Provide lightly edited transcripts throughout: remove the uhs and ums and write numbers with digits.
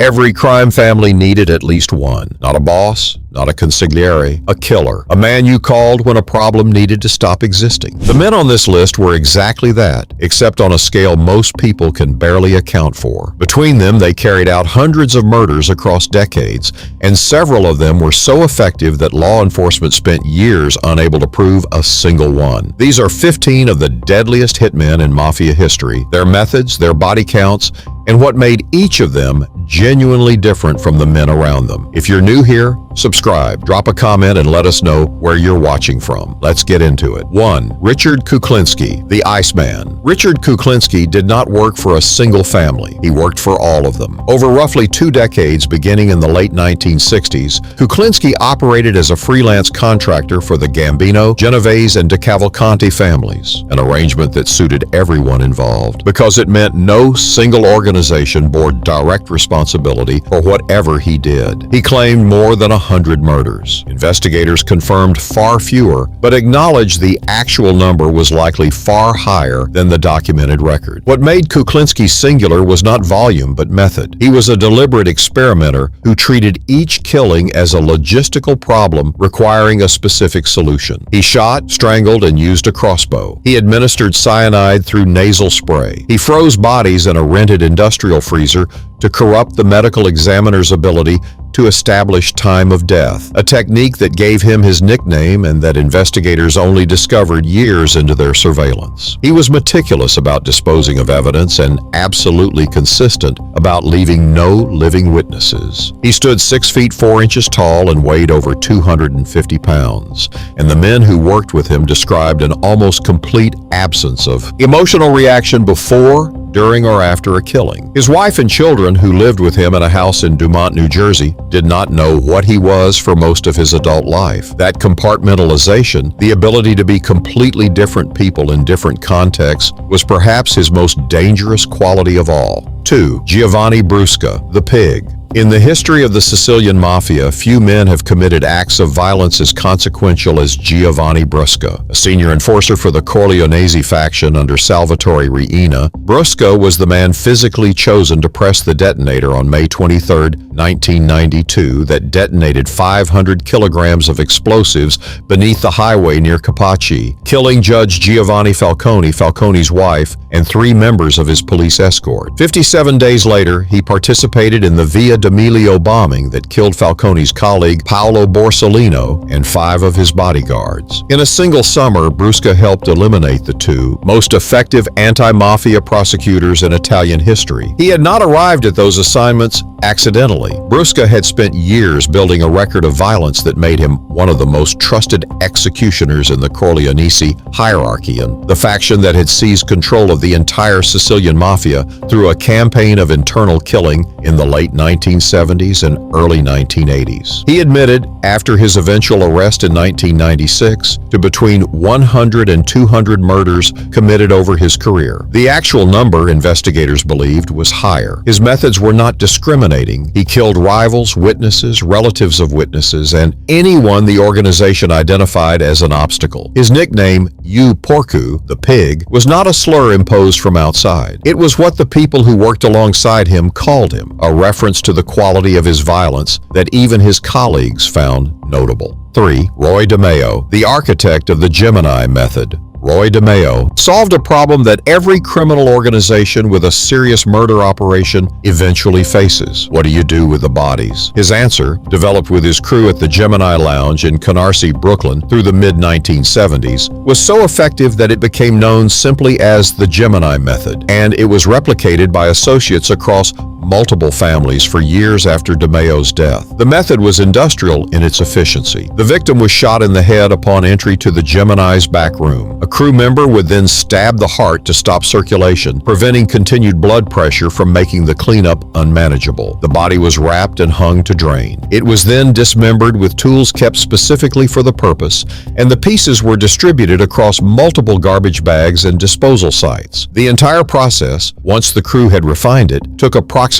Every crime family needed at least one. Not a boss, not a consigliere, a killer. A man you called when a problem needed to stop existing. The men on this list were exactly that, except on a scale most people can barely account for. Between them, they carried out hundreds of murders across decades, and several of them were so effective that law enforcement spent years unable to prove a single one. These are 15 of the deadliest hitmen in Mafia history. Their methods, their body counts, and what made each of them genuinely different from the men around them. If you're new here, subscribe, drop a comment, and let us know where you're watching from. Let's get into it. 1. Richard Kuklinski, the Iceman. Richard Kuklinski did not work for a single family. He worked for all of them. Over roughly 2 decades, beginning in the late 1960s, Kuklinski operated as a freelance contractor for the Gambino, Genovese, and DeCavalcanti families, an arrangement that suited everyone involved because it meant no single organization bore direct responsibility for whatever he did. He claimed more than 100 murders. Investigators confirmed far fewer, but acknowledged the actual number was likely far higher than the documented record. What made Kuklinski singular was not volume, but method. He was a deliberate experimenter who treated each killing as a logistical problem requiring a specific solution. He shot, strangled, and used a crossbow. He administered cyanide through nasal spray. He froze bodies in a rented industrial freezer to corrupt the medical examiner's ability to establish time of death, a technique that gave him his nickname and that investigators only discovered years into their surveillance. He was meticulous about disposing of evidence and absolutely consistent about leaving no living witnesses. He stood 6 feet 4 inches tall and weighed over 250 pounds, and the men who worked with him described an almost complete absence of emotional reaction before, during, or after a killing. His wife and children, who lived with him in a house in Dumont, New Jersey, did not know what he was for most of his adult life. That compartmentalization, the ability to be completely different people in different contexts, was perhaps his most dangerous quality of all. 2. Giovanni Brusca, the Pig. In the history of the Sicilian Mafia, few men have committed acts of violence as consequential as Giovanni Brusca. A senior enforcer for the Corleonese faction under Salvatore Riina, Brusca was the man physically chosen to press the detonator on May 23, 1992, that detonated 500 kilograms of explosives beneath the highway near Capaci, killing Judge Giovanni Falcone, Falcone's wife, and 3 members of his police escort. 57 days later, he participated in the Via D'Amelio bombing that killed Falcone's colleague Paolo Borsellino and 5 of his bodyguards. In a single summer, Brusca helped eliminate the 2 most effective anti-mafia prosecutors in Italian history. He had not arrived at those assignments accidentally. Brusca had spent years building a record of violence that made him one of the most trusted executioners in the Corleonese hierarchy, and the faction that had seized control of the entire Sicilian Mafia through a campaign of internal killing in the late 1970s and early 1980s. He admitted, after his eventual arrest in 1996, to between 100 and 200 murders committed over his career. The actual number, investigators believed, was higher. His methods were not discriminating. He killed rivals, witnesses, relatives of witnesses, and anyone the organization identified as an obstacle. His nickname, U Porcu, the Pig, was not a slur imposed from outside. It was what the people who worked alongside him called him, a reference to the quality of his violence that even his colleagues found notable. 3. Roy DeMeo, the architect of the Gemini method. Roy DeMeo solved a problem that every criminal organization with a serious murder operation eventually faces. What do you do with the bodies? His answer, developed with his crew at the Gemini Lounge in Canarsie, Brooklyn through the mid-1970s, was so effective that it became known simply as the Gemini method, and it was replicated by associates across multiple families for years after DeMeo's death. The method was industrial in its efficiency. The victim was shot in the head upon entry to the Gemini's back room. A crew member would then stab the heart to stop circulation, preventing continued blood pressure from making the cleanup unmanageable. The body was wrapped and hung to drain. It was then dismembered with tools kept specifically for the purpose, and the pieces were distributed across multiple garbage bags and disposal sites. The entire process, once the crew had refined it, took approximately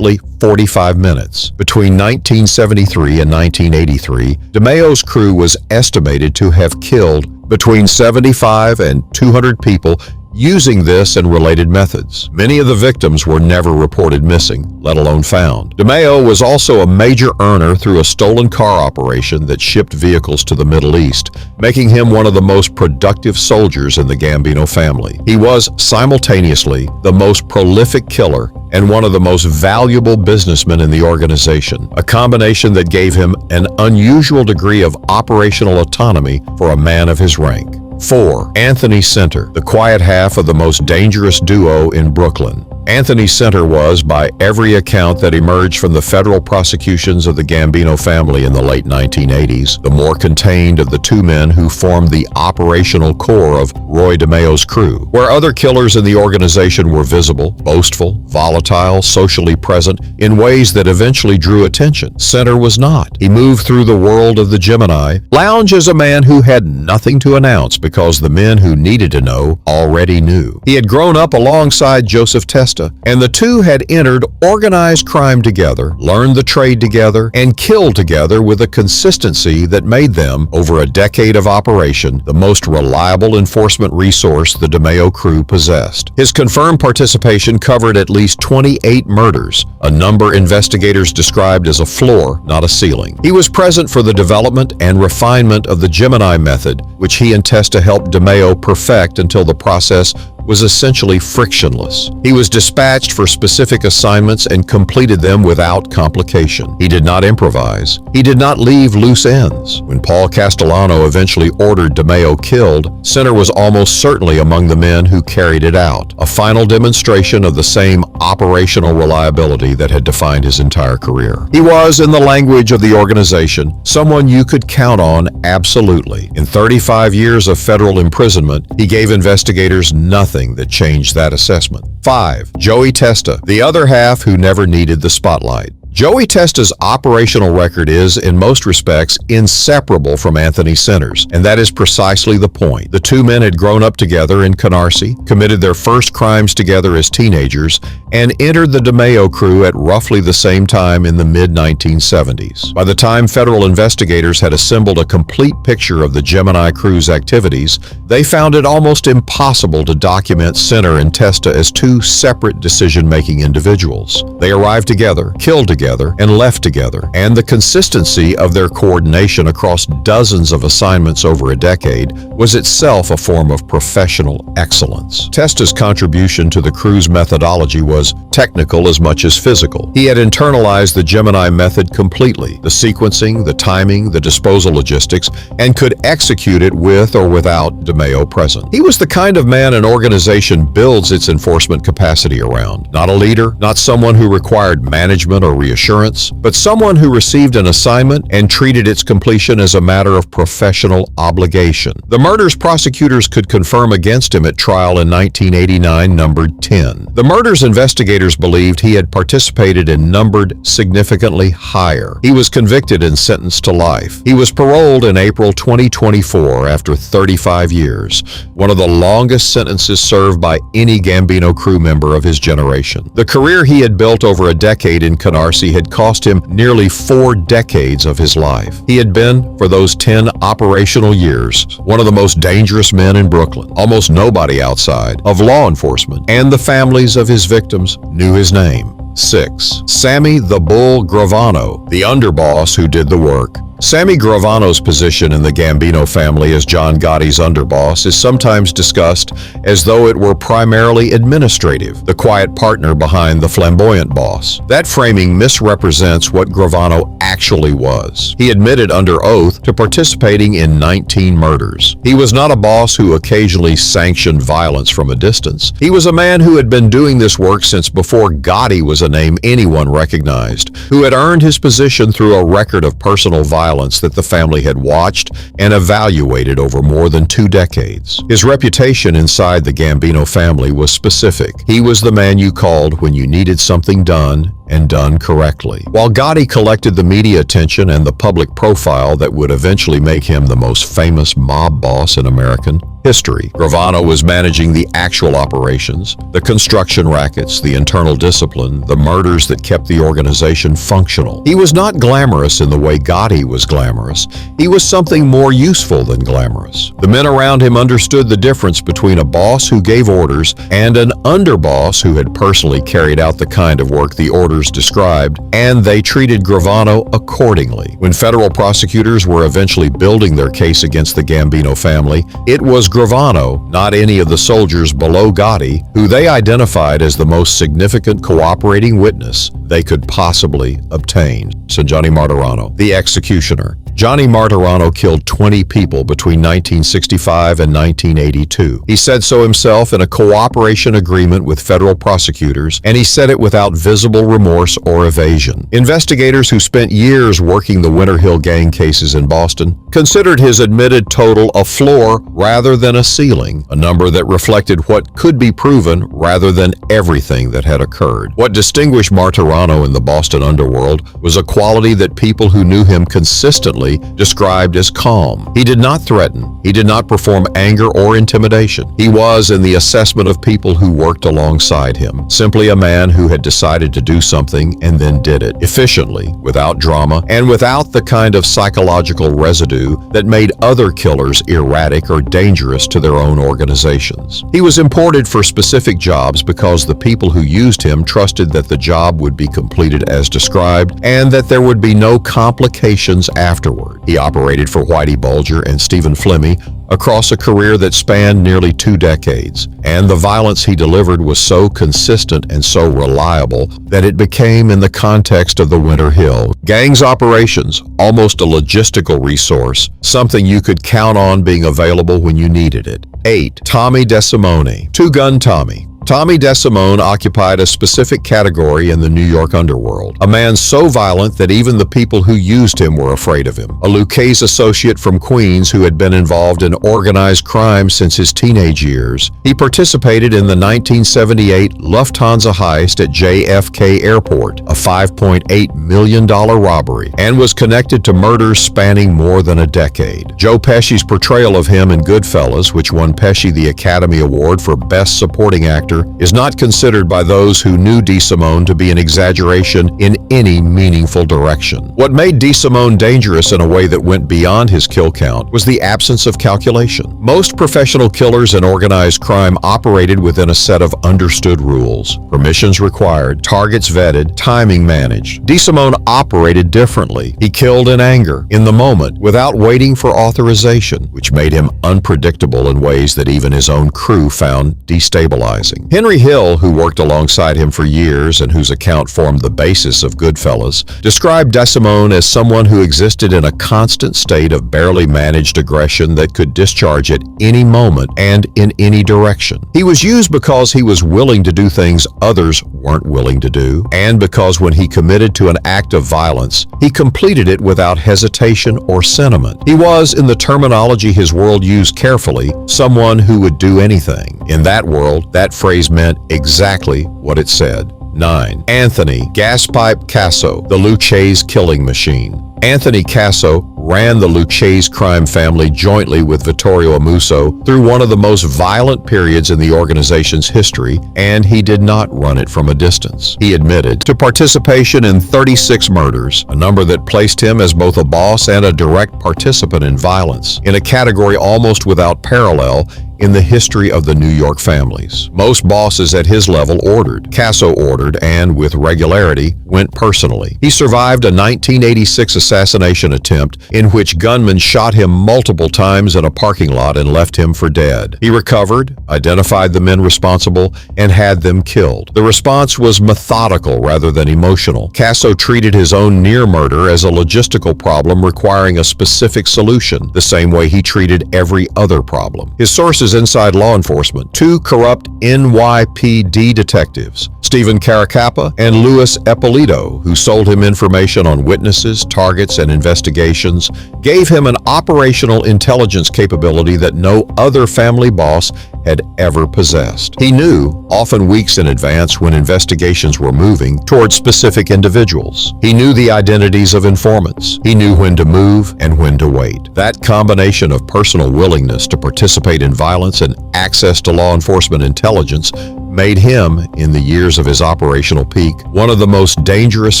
45 minutes. Between 1973 and 1983, DeMeo's crew was estimated to have killed between 75 and 200 people using this and related methods. Many of the victims were never reported missing, let alone found. DeMeo was also a major earner through a stolen car operation that shipped vehicles to the Middle East, making him one of the most productive soldiers in the Gambino family. He was simultaneously the most prolific killer and one of the most valuable businessmen in the organization, a combination that gave him an unusual degree of operational autonomy for a man of his rank. 4. Anthony Center, the quiet half of the most dangerous duo in Brooklyn. Anthony Center was, by every account that emerged from the federal prosecutions of the Gambino family in the late 1980s, the more contained of the two men who formed the operational core of Roy DeMeo's crew. Where other killers in the organization were visible, boastful, volatile, socially present in ways that eventually drew attention, Center was not. He moved through the world of the Gemini, lounge as a man who had nothing to announce because the men who needed to know already knew. He had grown up alongside Joseph Testa, and the two had entered organized crime together, learned the trade together, and killed together with a consistency that made them, over a decade of operation, the most reliable enforcement resource the DeMeo crew possessed. His confirmed participation covered at least 28 murders, a number investigators described as a floor, not a ceiling. He was present for the development and refinement of the Gemini method, which he and Testa helped DeMeo perfect until the process was essentially frictionless. He was dispatched for specific assignments and completed them without complication. He did not improvise. He did not leave loose ends. When Paul Castellano eventually ordered DeMeo killed, Center was almost certainly among the men who carried it out, a final demonstration of the same operational reliability that had defined his entire career. He was, in the language of the organization, someone you could count on absolutely. In 35 years of federal imprisonment, he gave investigators nothing that changed that assessment. 5. Joey Testa, the other half who never needed the spotlight. Joey Testa's operational record is, in most respects, inseparable from Anthony Center's, and that is precisely the point. The two men had grown up together in Canarsie, committed their first crimes together as teenagers, and entered the DeMeo crew at roughly the same time in the mid-1970s. By the time federal investigators had assembled a complete picture of the Gemini crew's activities, they found it almost impossible to document Center and Testa as two separate decision-making individuals. They arrived together, killed together, and left together, and the consistency of their coordination across dozens of assignments over a decade was itself a form of professional excellence. Testa's contribution to the crew's methodology was technical as much as physical. He had internalized the Gemini method completely, the sequencing, the timing, the disposal logistics, and could execute it with or without DeMeo present. He was the kind of man an organization builds its enforcement capacity around. Not a leader, not someone who required management or reassurance, but someone who received an assignment and treated its completion as a matter of professional obligation. The murders prosecutors could confirm against him at trial in 1989 numbered 10. The murders investigators believed he had participated in numbered significantly higher. He was convicted and sentenced to life. He was paroled in April 2024 after 35 years, one of the longest sentences served by any Gambino crew member of his generation. The career he had built over a decade in Canarsie had cost him nearly 4 decades of his life. He had been, for those 10 operational years, one of the most dangerous men in Brooklyn. Almost nobody outside of law enforcement and the families of his victims knew his name. 6. Sammy "the Bull" Gravano, the underboss who did the work. Sammy Gravano's position in the Gambino family as John Gotti's underboss is sometimes discussed as though it were primarily administrative, the quiet partner behind the flamboyant boss. That framing misrepresents what Gravano actually was. He admitted under oath to participating in 19 murders. He was not a boss who occasionally sanctioned violence from a distance. He was a man who had been doing this work since before Gotti was a name anyone recognized, who had earned his position through a record of personal violence that the family had watched and evaluated over more than 2 decades. His reputation inside the Gambino family was specific. He was the man you called when you needed something done and done correctly. While Gotti collected the media attention and the public profile that would eventually make him the most famous mob boss in American History. Gravano was managing the actual operations, the construction rackets, the internal discipline, the murders that kept the organization functional. He was not glamorous in the way Gotti was glamorous. He was something more useful than glamorous. The men around him understood the difference between a boss who gave orders and an underboss who had personally carried out the kind of work the orders described, and they treated Gravano accordingly. When federal prosecutors were eventually building their case against the Gambino family, it was Gravano, not any of the soldiers below Gotti, who they identified as the most significant cooperating witness they could possibly obtain. So Johnny Martorano, the executioner. Johnny Martorano killed 20 people between 1965 and 1982. He said so himself in a cooperation agreement with federal prosecutors, and he said it without visible remorse or evasion. Investigators who spent years working the Winter Hill gang cases in Boston considered his admitted total a floor rather than a ceiling, a number that reflected what could be proven rather than everything that had occurred. What distinguished Martorano in the Boston underworld was a quality that people who knew him consistently described as calm. He did not threaten. He did not perform anger or intimidation. He was, in the assessment of people who worked alongside him, simply a man who had decided to do something and then did it efficiently, without drama, and without the kind of psychological residue that made other killers erratic or dangerous to their own organizations. He was imported for specific jobs because the people who used him trusted that the job would be completed as described and that there would be no complications afterward. He operated for Whitey Bulger and Stephen Flemmi across a career that spanned nearly 2 decades, and the violence he delivered was so consistent and so reliable that it became, in the context of the Winter Hill gang's operations, almost a logistical resource, something you could count on being available when you needed it. 8. Tommy DeSimone. Two-Gun Tommy. Tommy DeSimone occupied a specific category in the New York underworld, a man so violent that even the people who used him were afraid of him. A Lucchese associate from Queens who had been involved in organized crime since his teenage years, he participated in the 1978 Lufthansa heist at JFK Airport, a $5.8 million robbery, and was connected to murders spanning more than a decade. Joe Pesci's portrayal of him in Goodfellas, which won Pesci the Academy Award for Best Supporting Actor, is not considered by those who knew DeSimone to be an exaggeration in any meaningful direction. What made DeSimone dangerous in a way that went beyond his kill count was the absence of calculation. Most professional killers in organized crime operated within a set of understood rules: permissions required, targets vetted, timing managed. DeSimone operated differently. He killed in anger, in the moment, without waiting for authorization, which made him unpredictable in ways that even his own crew found destabilizing. Henry Hill, who worked alongside him for years and whose account formed the basis of Goodfellas, described DeSimone as someone who existed in a constant state of barely managed aggression that could discharge at any moment and in any direction. He was used because he was willing to do things others weren't willing to do, and because when he committed to an act of violence, he completed it without hesitation or sentiment. He was, in the terminology his world used carefully, someone who would do anything. In that world, that phrase meant exactly what it said. 9. Anthony Gaspipe Casso, the Lucchese killing machine. Anthony Casso ran the Lucchese crime family jointly with Vittorio Amuso through one of the most violent periods in the organization's history, and he did not run it from a distance. He admitted to participation in 36 murders, a number that placed him as both a boss and a direct participant in violence, in a category almost without parallel in the history of the New York families. Most bosses at his level ordered. Casso ordered and, with regularity, went personally. He survived a 1986 assassination attempt in which gunmen shot him multiple times in a parking lot and left him for dead. He recovered, identified the men responsible, and had them killed. The response was methodical rather than emotional. Casso treated his own near murder as a logistical problem requiring a specific solution, the same way he treated every other problem. His sources inside law enforcement: 2 corrupt NYPD detectives, Stephen Caracappa and Louis Eppolito, who sold him information on witnesses, targets, and investigations, gave him an operational intelligence capability that no other family boss had ever possessed. He knew, often weeks in advance when investigations were moving toward specific individuals. He knew the identities of informants. He knew when to move and when to wait. That combination of personal willingness to participate in violence and access to law enforcement intelligence made him, in the years of his operational peak, one of the most dangerous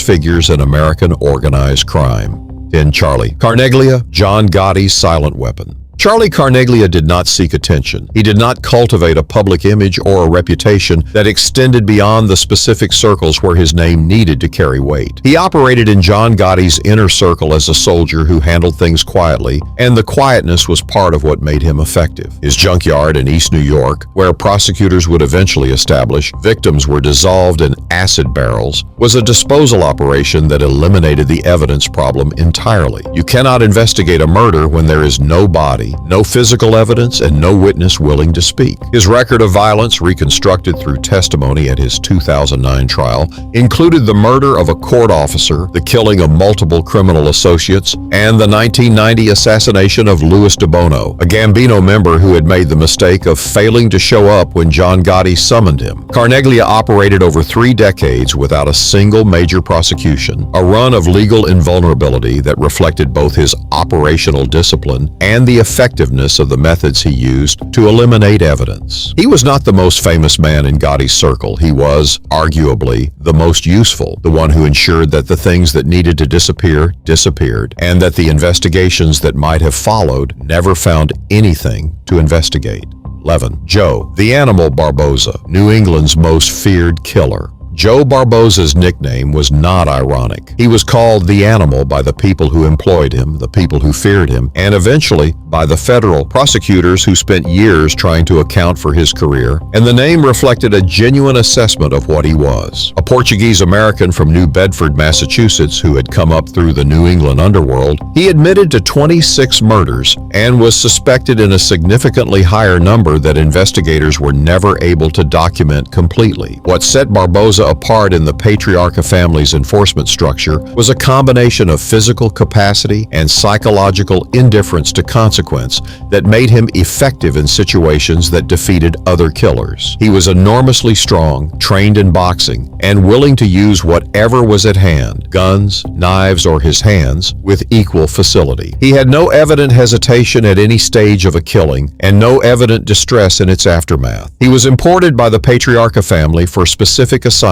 figures in American organized crime. 10. Charlie Carneglia, John Gotti's silent weapon. Charlie Carneglia did not seek attention. He did not cultivate a public image or a reputation that extended beyond the specific circles where his name needed to carry weight. He operated in John Gotti's inner circle as a soldier who handled things quietly, and the quietness was part of what made him effective. His junkyard in East New York, where prosecutors would eventually establish victims were dissolved in acid barrels, was a disposal operation that eliminated the evidence problem entirely. You cannot investigate a murder when there is no body, no physical evidence, and no witness willing to speak. His record of violence, reconstructed through testimony at his 2009 trial, included the murder of a court officer, the killing of multiple criminal associates, and the 1990 assassination of Louis DeBono, a Gambino member who had made the mistake of failing to show up when John Gotti summoned him. Carneglia operated over 3 decades without a single major prosecution, a run of legal invulnerability that reflected both his operational discipline and the effectiveness of the methods he used to eliminate evidence. He was not the most famous man in Gotti's circle. He was, arguably, the most useful, the one who ensured that the things that needed to disappear disappeared, and that the investigations that might have followed never found anything to investigate. 11. Joe, the Animal Barboza, New England's most feared killer. Joe Barboza's nickname was not ironic. He was called the Animal by the people who employed him, the people who feared him, and eventually by the federal prosecutors who spent years trying to account for his career, and the name reflected a genuine assessment of what he was. A Portuguese-American from New Bedford, Massachusetts, who had come up through the New England underworld, he admitted to 26 murders and was suspected in a significantly higher number that investigators were never able to document completely. What set Barboza apart in the Patriarcha family's enforcement structure was a combination of physical capacity and psychological indifference to consequence that made him effective in situations that defeated other killers. He was enormously strong, trained in boxing, and willing to use whatever was at hand, guns, knives, or his hands, with equal facility. He had no evident hesitation at any stage of a killing, and no evident distress in its aftermath. He was imported by the Patriarcha family for specific assignments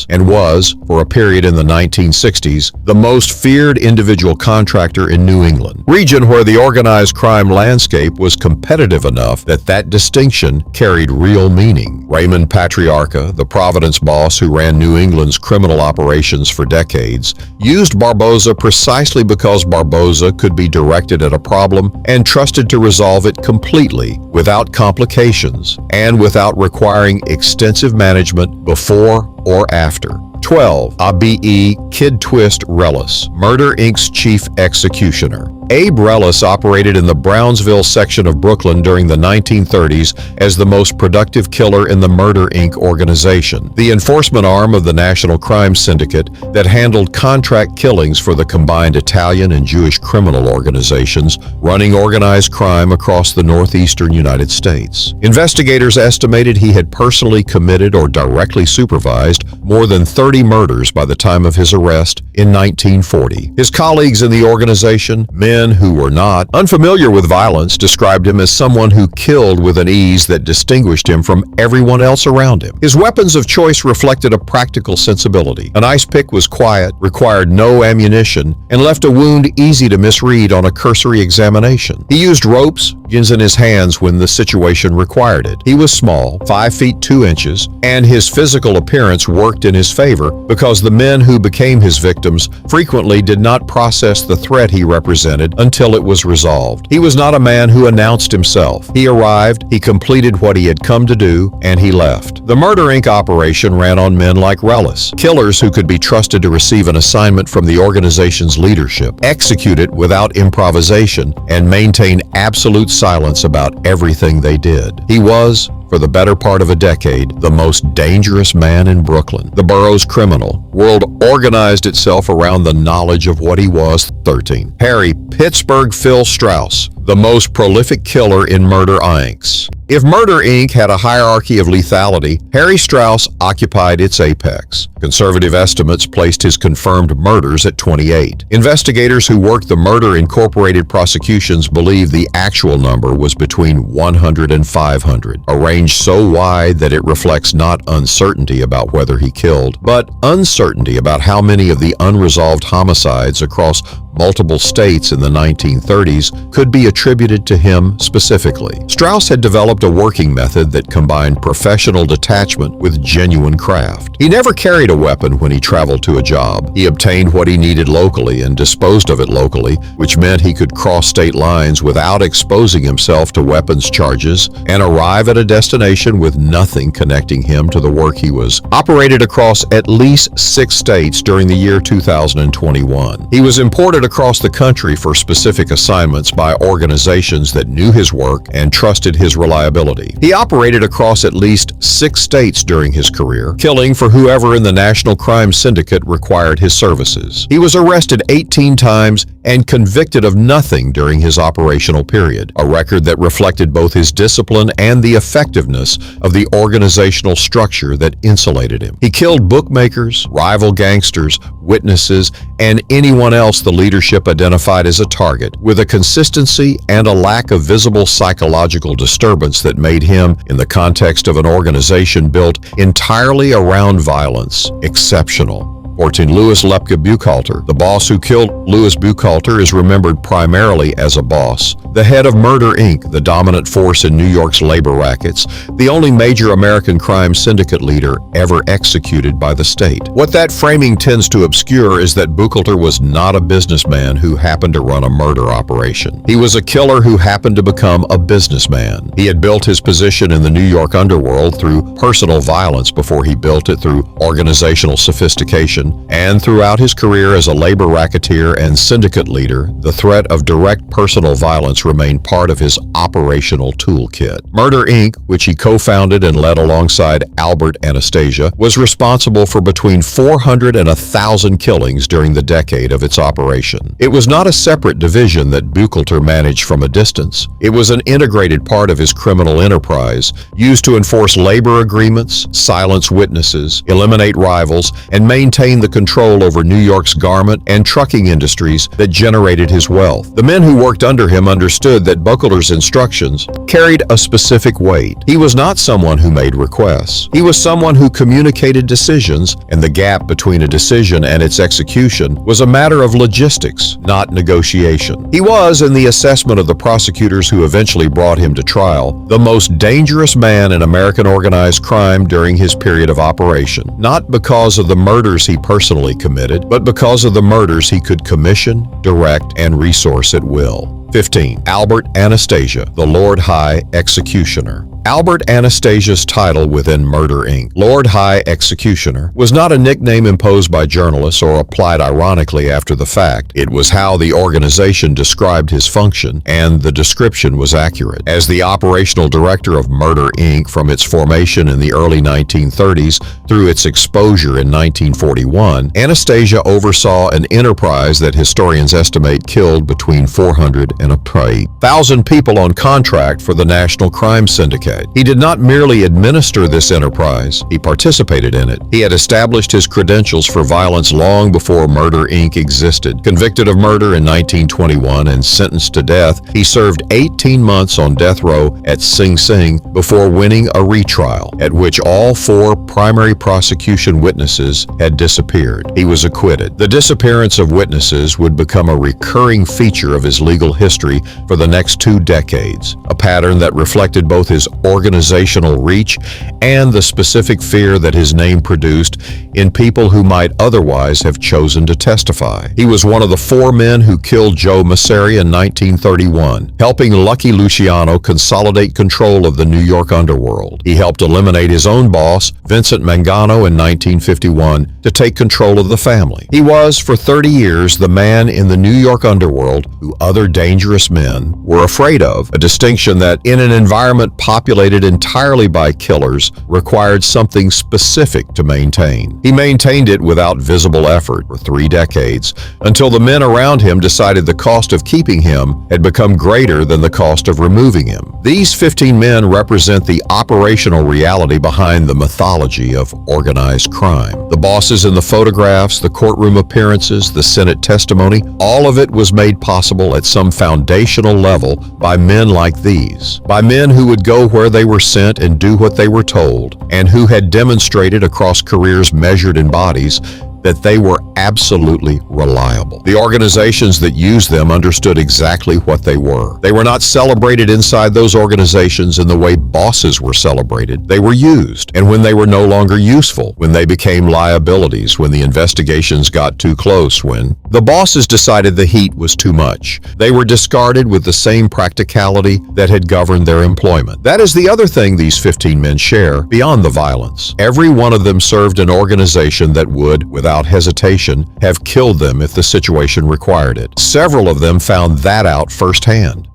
and was, for a period in the 1960s, the most feared individual contractor in New England, region where the organized crime landscape was competitive enough that that distinction carried real meaning. Raymond Patriarcha, the Providence boss who ran New England's criminal operations for decades, used Barboza precisely because Barboza could be directed at a problem and trusted to resolve it completely, without complications, and without requiring extensive management before or after. 12. Abe Kid Twist Reles, Murder Inc.'s chief executioner. Abe Reles operated in the Brownsville section of Brooklyn during the 1930s as the most productive killer in the Murder Inc. organization, the enforcement arm of the National Crime Syndicate that handled contract killings for the combined Italian and Jewish criminal organizations running organized crime across the northeastern United States. Investigators estimated he had personally committed or directly supervised more than 30 murders by the time of his arrest in 1940. His colleagues in the organization, men who were not unfamiliar with violence, described him as someone who killed with an ease that distinguished him from everyone else around him. His weapons of choice reflected a practical sensibility. An ice pick was quiet, required no ammunition, and left a wound easy to misread on a cursory examination. He used ropes, guns in his hands when the situation required it. He was small, 5 feet 2 inches, and his physical appearance worked in his favor because the men who became his victims frequently did not process the threat he represented until it was resolved. He was not a man who announced himself. He arrived, he completed what he had come to do, and he left. The Murder Inc. operation ran on men like Reles, killers who could be trusted to receive an assignment from the organization's leadership, execute it without improvisation, and maintain absolute silence about everything they did. He was, for the better part of a decade, the most dangerous man in Brooklyn. The borough's criminal world organized itself around the knowledge of what he was. 13. Harry Pittsburgh Phil Strauss, the most prolific killer in Murder, Inc. If Murder, Inc. had a hierarchy of lethality, Harry Strauss occupied its apex. Conservative estimates placed his confirmed murders at 28. Investigators who worked the Murder Incorporated prosecutions believe the actual number was between 100 and 500, a range so wide that it reflects not uncertainty about whether he killed, but uncertainty about how many of the unresolved homicides across multiple states in the 1930s could be attributed to him specifically. Strauss had developed a working method that combined professional detachment with genuine craft. He never carried a weapon when he traveled to a job. He obtained what he needed locally and disposed of it locally, which meant he could cross state lines without exposing himself to weapons charges and arrive at a destination with nothing connecting him to the work he was. Operated across at least 6 states during the year 2021. He was imported across the country for specific assignments by organizations that knew his work and trusted his reliability. He operated across at least 6 states during his career, killing for whoever in the national crime syndicate required his services. He was arrested 18 times and convicted of nothing during his operational period, a record that reflected both his discipline and the effectiveness of the organizational structure that insulated him. He killed bookmakers, rival gangsters, witnesses, and anyone else the leadership identified as a target, with a consistency and a lack of visible psychological disturbance that made him, in the context of an organization built entirely around violence, exceptional. 14. Louis Lepke Buchalter. The boss who killed Louis Buchalter is remembered primarily as a boss. The head of Murder, Inc., the dominant force in New York's labor rackets, the only major American crime syndicate leader ever executed by the state. What that framing tends to obscure is that Buchalter was not a businessman who happened to run a murder operation. He was a killer who happened to become a businessman. He had built his position in the New York underworld through personal violence before he built it through organizational sophistication. And throughout his career as a labor racketeer and syndicate leader, the threat of direct personal violence remained part of his operational toolkit. Murder, Inc., which he co-founded and led alongside Albert Anastasia, was responsible for between 400 and 1,000 killings during the decade of its operation. It was not a separate division that Buchalter managed from a distance. It was an integrated part of his criminal enterprise, used to enforce labor agreements, silence witnesses, eliminate rivals, and maintain the control over New York's garment and trucking industries that generated his wealth. The men who worked under him understood that Buchalter's instructions carried a specific weight. He was not someone who made requests. He was someone who communicated decisions, and the gap between a decision and its execution was a matter of logistics, not negotiation. He was, in the assessment of the prosecutors who eventually brought him to trial, the most dangerous man in American organized crime during his period of operation, not because of the murders he personally committed, but because of the murders he could commission, direct, and resource at will. 15. Albert Anastasia, the Lord High Executioner. Albert Anastasia's title within Murder, Inc., Lord High Executioner, was not a nickname imposed by journalists or applied ironically after the fact. It was how the organization described his function, and the description was accurate. As the operational director of Murder, Inc. from its formation in the early 1930s through its exposure in 1941, Anastasia oversaw an enterprise that historians estimate killed between 400 and 1,000 people on contract for the National Crime Syndicate. He did not merely administer this enterprise, he participated in it. He had established his credentials for violence long before Murder, Inc. existed. Convicted of murder in 1921 and sentenced to death, he served 18 months on death row at Sing Sing before winning a retrial, at which all 4 primary prosecution witnesses had disappeared. He was acquitted. The disappearance of witnesses would become a recurring feature of his legal history for the next 2 decades, a pattern that reflected both his organizational reach and the specific fear that his name produced in people who might otherwise have chosen to testify. He was one of the 4 men who killed Joe Masseri in 1931, helping Lucky Luciano consolidate control of the New York underworld. He helped eliminate his own boss, Vincent Mangano, in 1951 to take control of the family. He was, for 30 years, the man in the New York underworld who other dangerous men were afraid of, a distinction that, in an environment populated populated entirely by killers, required something specific to maintain. He maintained it without visible effort for 3 decades, until the men around him decided the cost of keeping him had become greater than the cost of removing him. These 15 men represent the operational reality behind the mythology of organized crime. The bosses in the photographs, the courtroom appearances, the Senate testimony, all of it was made possible at some foundational level by men like these. By men who would go where they were sent and do what they were told, and who had demonstrated across careers measured in bodies that they were absolutely reliable. The organizations that used them understood exactly what they were. They were not celebrated inside those organizations in the way bosses were celebrated. They were used, and when they were no longer useful, when they became liabilities, when the investigations got too close, when the bosses decided the heat was too much, they were discarded with the same practicality that had governed their employment. That is the other thing these 15 men share beyond the violence. Every one of them served an organization that would, without hesitation, have killed them if the situation required it. Several of them found that out firsthand.